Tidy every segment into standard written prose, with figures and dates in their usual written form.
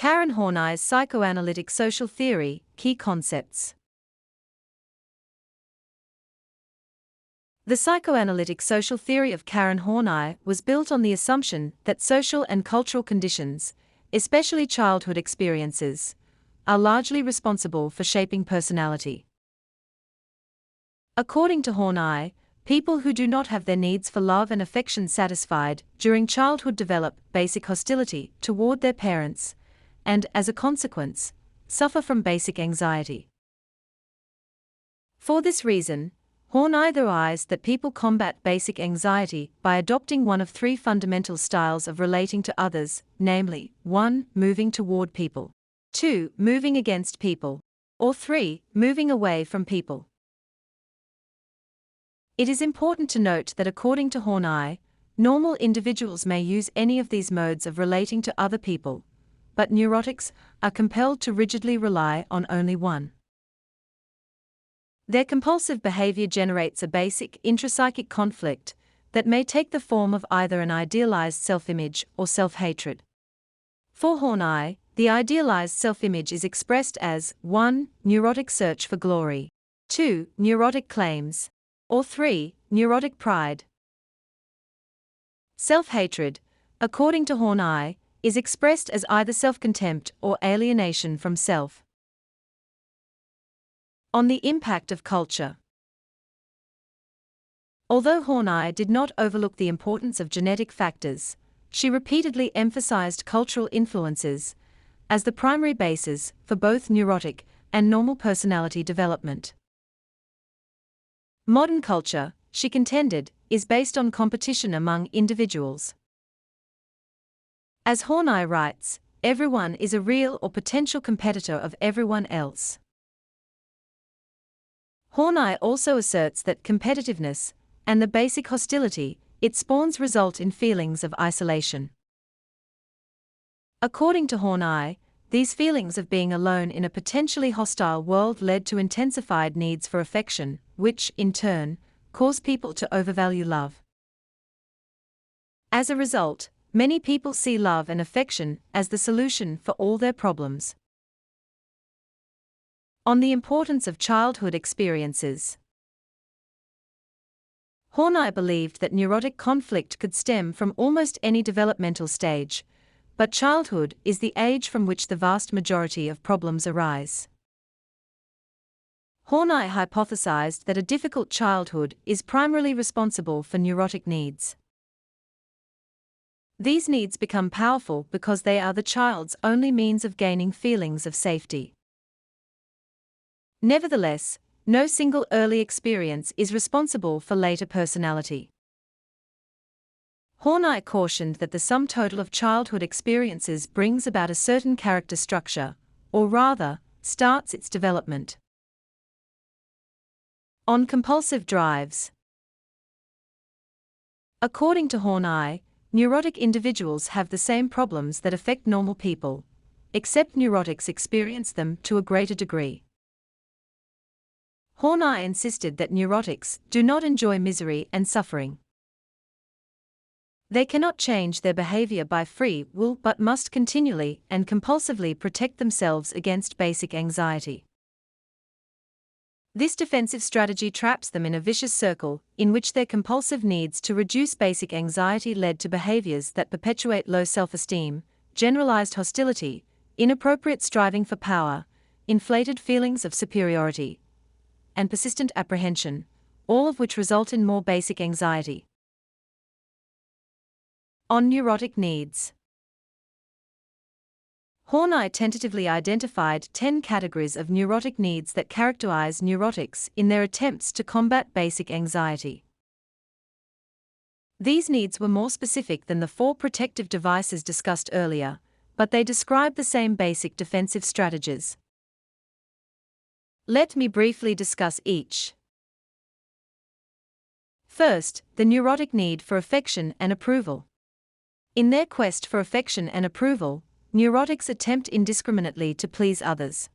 Karen Horney's Psychoanalytic Social Theory, Key Concepts. The psychoanalytic social theory of Karen Horney was built on the assumption that social and cultural conditions, especially childhood experiences, are largely responsible for shaping personality. According to Horney, people who do not have their needs for love and affection satisfied during childhood develop basic hostility toward their parents, and, as a consequence, suffer from basic anxiety. For this reason, Horney theorized that people combat basic anxiety by adopting one of three fundamental styles of relating to others, namely, 1. Moving toward people, 2. Moving against people, or 3. Moving away from people. It is important to note that according to Horney, normal individuals may use any of these modes of relating to other people, but neurotics are compelled to rigidly rely on only one. Their compulsive behavior generates a basic intrapsychic conflict that may take the form of either an idealized self-image or self-hatred. For Horney, the idealized self-image is expressed as 1. Neurotic search for glory, 2. Neurotic claims, or 3. Neurotic pride. Self-hatred, according to Horney, is expressed as either self-contempt or alienation from self. On the impact of culture. Although Horney did not overlook the importance of genetic factors, she repeatedly emphasized cultural influences as the primary basis for both neurotic and normal personality development. Modern culture, she contended, is based on competition among individuals. As Horney writes, everyone is a real or potential competitor of everyone else. Horney also asserts that competitiveness, and the basic hostility it spawns result in feelings of isolation. According to Horney, these feelings of being alone in a potentially hostile world led to intensified needs for affection, which, in turn, cause people to overvalue love. As a result, many people see love and affection as the solution for all their problems. On the importance of childhood experiences. Horney believed that neurotic conflict could stem from almost any developmental stage, but childhood is the age from which the vast majority of problems arise. Horney hypothesized that a difficult childhood is primarily responsible for neurotic needs. These needs become powerful because they are the child's only means of gaining feelings of safety. Nevertheless, no single early experience is responsible for later personality. Horney cautioned that the sum total of childhood experiences brings about a certain character structure, or rather, starts its development. On compulsive drives. According to Horney, neurotic individuals have the same problems that affect normal people, except neurotics experience them to a greater degree. Horney insisted that neurotics do not enjoy misery and suffering. They cannot change their behavior by free will but must continually and compulsively protect themselves against basic anxiety. This defensive strategy traps them in a vicious circle in which their compulsive needs to reduce basic anxiety led to behaviors that perpetuate low self-esteem, generalized hostility, inappropriate striving for power, inflated feelings of superiority, and persistent apprehension, all of which result in more basic anxiety. On neurotic needs. Horney tentatively identified 10 categories of neurotic needs that characterize neurotics in their attempts to combat basic anxiety. These needs were more specific than the 4 protective devices discussed earlier, but they describe the same basic defensive strategies. Let me briefly discuss each. First, the neurotic need for affection and approval. In their quest for affection and approval, neurotics attempt indiscriminately to please others.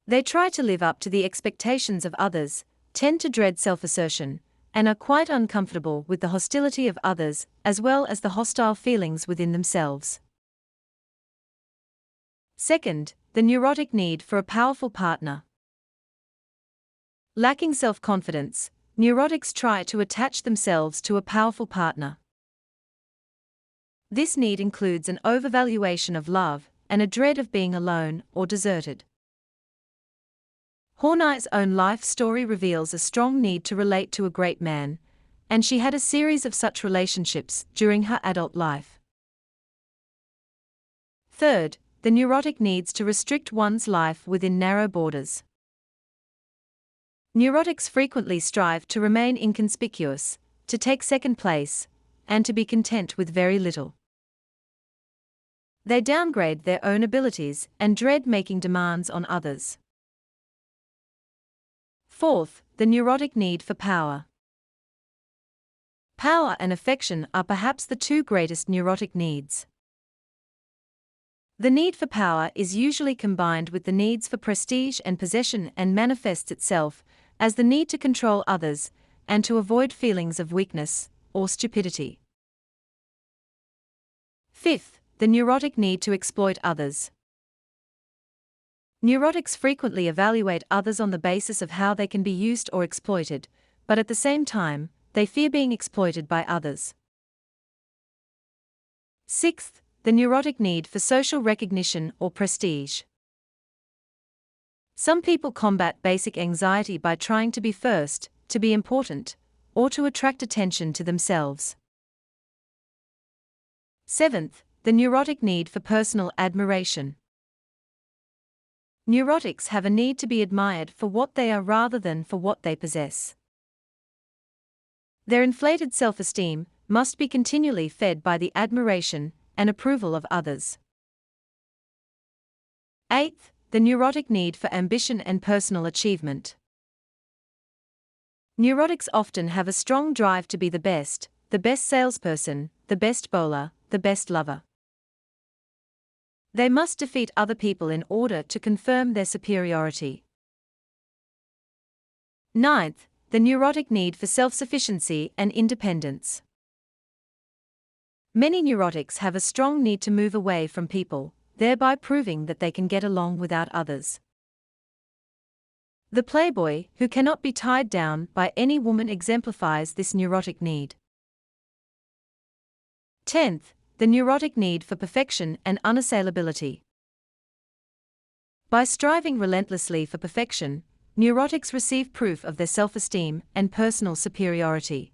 They try to live up to the expectations of others, tend to dread self-assertion, and are quite uncomfortable with the hostility of others as well as the hostile feelings within themselves. Second, the neurotic need for a powerful partner. Lacking self-confidence, neurotics try to attach themselves to a powerful partner. This need includes an overvaluation of love and a dread of being alone or deserted. Horney's own life story reveals a strong need to relate to a great man, and she had a series of such relationships during her adult life. Third, the neurotic needs to restrict one's life within narrow borders. Neurotics frequently strive to remain inconspicuous, to take second place, and to be content with very little. They downgrade their own abilities and dread making demands on others. Fourth, the neurotic need for power. Power and affection are perhaps the two greatest neurotic needs. The need for power is usually combined with the needs for prestige and possession and manifests itself as the need to control others and to avoid feelings of weakness or stupidity. Fifth, the neurotic need to exploit others. Neurotics frequently evaluate others on the basis of how they can be used or exploited, but at the same time, they fear being exploited by others. Sixth, the neurotic need for social recognition or prestige. Some people combat basic anxiety by trying to be first, to be important, or to attract attention to themselves. Seventh, the neurotic need for personal admiration. Neurotics have a need to be admired for what they are rather than for what they possess. Their inflated self-esteem must be continually fed by the admiration and approval of others. Eighth, the neurotic need for ambition and personal achievement. Neurotics often have a strong drive to be the best salesperson, the best bowler, the best lover. They must defeat other people in order to confirm their superiority. Ninth, the neurotic need for self-sufficiency and independence. Many neurotics have a strong need to move away from people, thereby proving that they can get along without others. The playboy who cannot be tied down by any woman exemplifies this neurotic need. 10th, the neurotic need for perfection and unassailability. By striving relentlessly for perfection, neurotics receive proof of their self-esteem and personal superiority.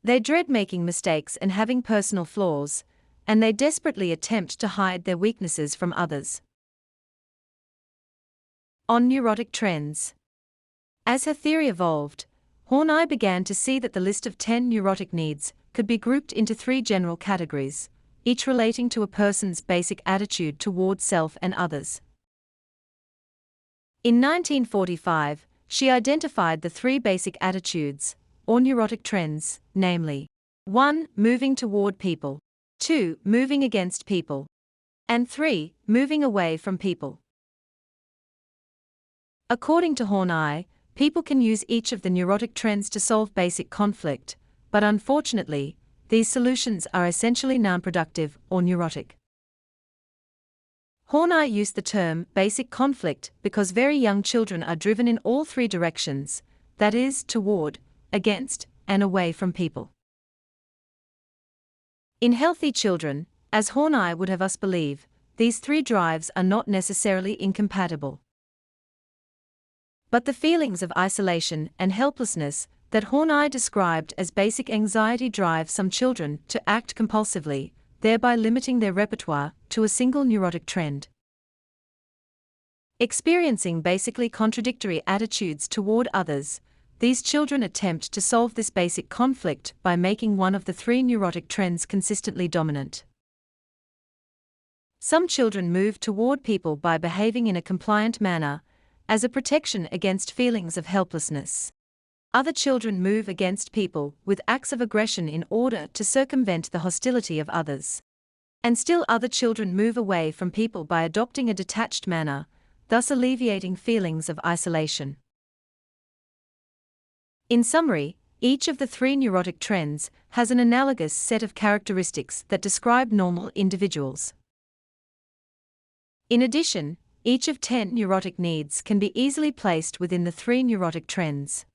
They dread making mistakes and having personal flaws, and they desperately attempt to hide their weaknesses from others. On neurotic trends. As her theory evolved, Horney began to see that the list of 10 neurotic needs could be grouped into 3 general categories, each relating to a person's basic attitude toward self and others. In 1945, she identified the 3 basic attitudes, or neurotic trends, namely 1. Moving toward people, 2. Moving against people, and 3. Moving away from people. According to Horney, people can use each of the neurotic trends to solve basic conflict, but unfortunately, these solutions are essentially non-productive or neurotic. Horney used the term basic conflict because very young children are driven in all 3 directions, that is, toward, against, and away from people. In healthy children, as Horney would have us believe, these 3 drives are not necessarily incompatible. But the feelings of isolation and helplessness that Horney described as basic anxiety drive some children to act compulsively, thereby limiting their repertoire to a single neurotic trend. Experiencing basically contradictory attitudes toward others, these children attempt to solve this basic conflict by making one of the 3 neurotic trends consistently dominant. Some children move toward people by behaving in a compliant manner, as a protection against feelings of helplessness. Other children move against people with acts of aggression in order to circumvent the hostility of others. And still other children move away from people by adopting a detached manner, thus alleviating feelings of isolation. In summary, each of the 3 neurotic trends has an analogous set of characteristics that describe normal individuals. In addition, each of 10 neurotic needs can be easily placed within the 3 neurotic trends.